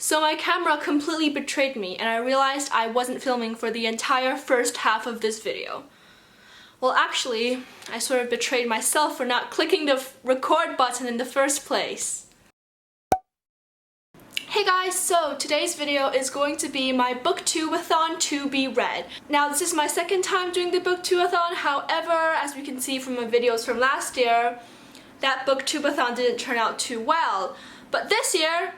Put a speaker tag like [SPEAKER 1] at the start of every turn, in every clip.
[SPEAKER 1] So my camera completely betrayed me and I realized I wasn't filming for the entire first half of this video. Well, actually, I sort of betrayed myself for not clicking the record button in the first place. Hey guys, so today's video is going to be my BookTube-A-Thon to be read. Now, this is my second time doing the BookTube-A-Thon. However, as we can see from my videos from last year, that BookTube-A-Thon didn't turn out too well. But this year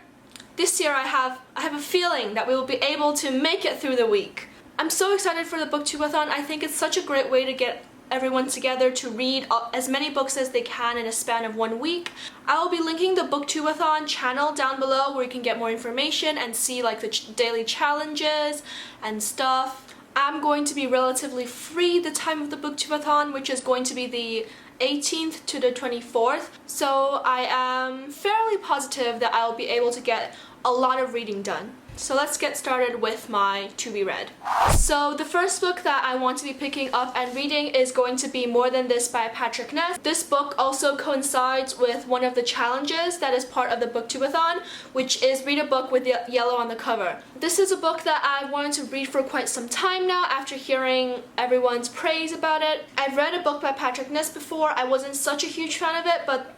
[SPEAKER 1] I have a feeling that we will be able to make it through the week. I'm so excited for the BookTube-A-Thon. I think it's such a great way to get everyone together to read as many books as they can in a span of 1 week. I will be linking the BookTube-A-Thon channel down below where you can get more information and see like the daily challenges and stuff. I'm going to be relatively free the time of the BookTube-A-Thon, which is going to be the 18th to the 24th, so I am fairly positive that I'll be able to get a lot of reading done. So let's get started with my to be read. So the first book that I want to be picking up and reading is going to be More Than This by Patrick Ness. This book also coincides with one of the challenges that is part of the BookTube-A-Thon, which is read a book with yellow on the cover. This is a book that I've wanted to read for quite some time now after hearing everyone's praise about it. I've read a book by Patrick Ness before. I wasn't such a huge fan of it, but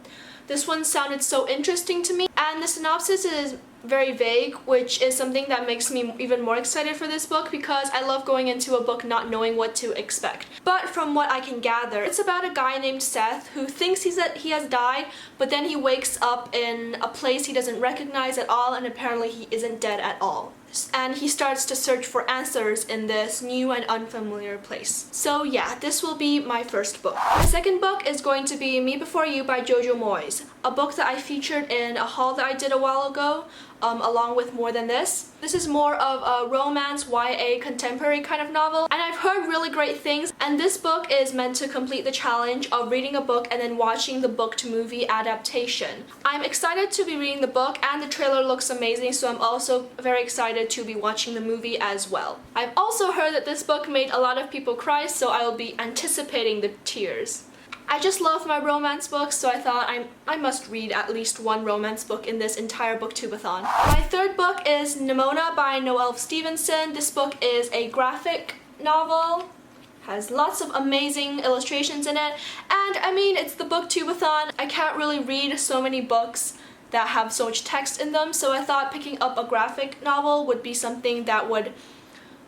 [SPEAKER 1] this one sounded so interesting to me. And the synopsis is very vague, which is something that makes me even more excited for this book because I love going into a book not knowing what to expect. But from what I can gather, it's about a guy named Seth who thinks he has died, but then he wakes up in a place he doesn't recognize at all, and apparently he isn't dead at all. And he starts to search for answers in this new and unfamiliar place. So yeah, this will be my first book. My second book is going to be Me Before You by Jojo Moyes, a book that I featured in a haul that I did a while ago, along with More Than This. This is more of a romance, YA, contemporary kind of novel, and I've heard really great things, and this book is meant to complete the challenge of reading a book and then watching the book to movie adaptation. I'm excited to be reading the book, and the trailer looks amazing, so I'm also very excited to be watching the movie as well. I've also heard that this book made a lot of people cry, so I will be anticipating the tears. I just love my romance books, so I thought I must read at least one romance book in this entire BookTube-A-Thon. My third book is Nimona by Noelle Stevenson. This book is a graphic novel, has lots of amazing illustrations in it, and I mean, it's the BookTube-A-Thon. I can't really read so many books that have so much text in them, so I thought picking up a graphic novel would be something that would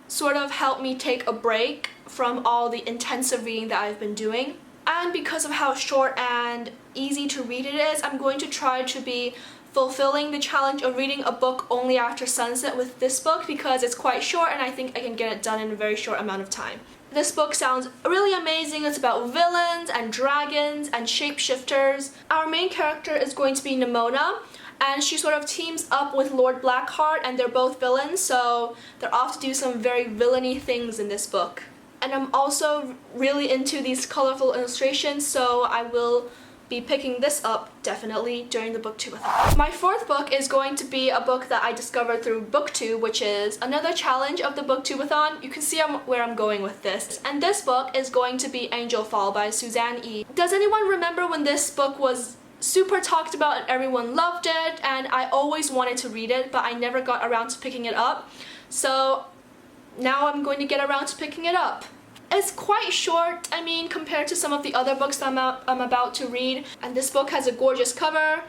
[SPEAKER 1] sort of help me take a break from all the intensive reading that I've been doing. And because of how short and easy to read it is, I'm going to try to be fulfilling the challenge of reading a book only after sunset with this book because it's quite short and I think I can get it done in a very short amount of time. This book sounds really amazing. It's about villains and dragons and shapeshifters. Our main character is going to be Nimona, and she sort of teams up with Lord Blackheart, and they're both villains, so they're off to do some very villainy things in this book. And I'm also really into these colorful illustrations, so I will be picking this up definitely during the BookTube-A-Thon. My fourth book is going to be a book that I discovered through BookTube, which is another challenge of the BookTube-A-Thon. You can see where I'm going with this. And this book is going to be Angel Fall by Suzanne E. Does anyone remember when this book was super talked about and everyone loved it? And I always wanted to read it, but I never got around to picking it up. So now I'm going to get around to picking it up. It's quite short, I mean, compared to some of the other books that I'm about to read. And this book has a gorgeous cover.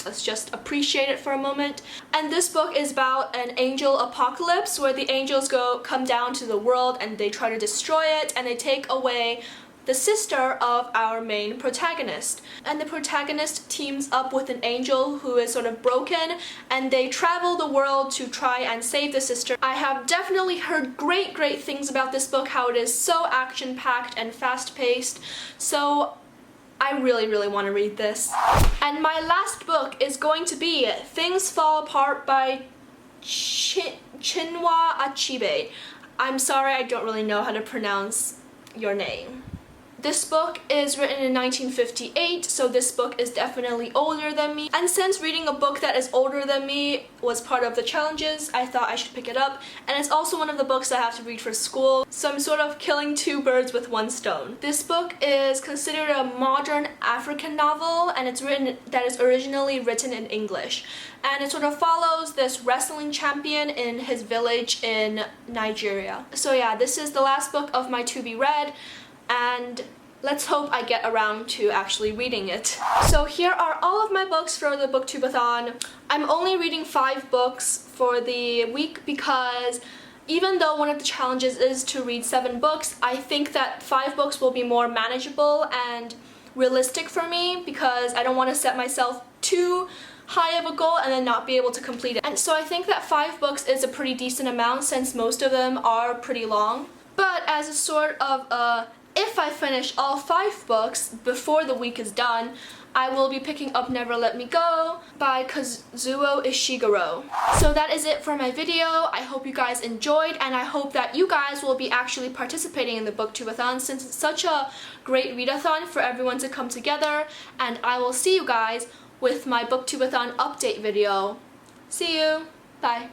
[SPEAKER 1] Let's just appreciate it for a moment. And this book is about an angel apocalypse where the angels come down to the world and they try to destroy it, and they take away the sister of our main protagonist. And the protagonist teams up with an angel who is sort of broken, and they travel the world to try and save the sister. I have definitely heard great things about this book, how it is so action-packed and fast-paced, so I really want to read this. And my last book is going to be Things Fall Apart by Chinua Achebe. I'm sorry, I don't really know how to pronounce your name. This book is written in 1958, so this book is definitely older than me. And since reading a book that is older than me was part of the challenges, I thought I should pick it up. And it's also one of the books I have to read for school, so I'm sort of killing two birds with one stone. This book is considered a modern African novel, and it's originally written in English. And it sort of follows this wrestling champion in his village in Nigeria. So yeah, this is the last book of my to be read, and let's hope I get around to actually reading it. So here are all of my books for the BookTube-A-Thon. I'm only reading 5 books for the week because even though one of the challenges is to read 7 books, I think that 5 books will be more manageable and realistic for me because I don't want to set myself too high of a goal and then not be able to complete it. And so I think that 5 books is a pretty decent amount since most of them are pretty long. But as a sort of if I finish all 5 books before the week is done, I will be picking up Never Let Me Go by Kazuo Ishiguro. So that is it for my video. I hope you guys enjoyed, and I hope that you guys will be actually participating in the BookTube-A-Thon since it's such a great readathon for everyone to come together. And I will see you guys with my BookTube-A-Thon update video. See you. Bye.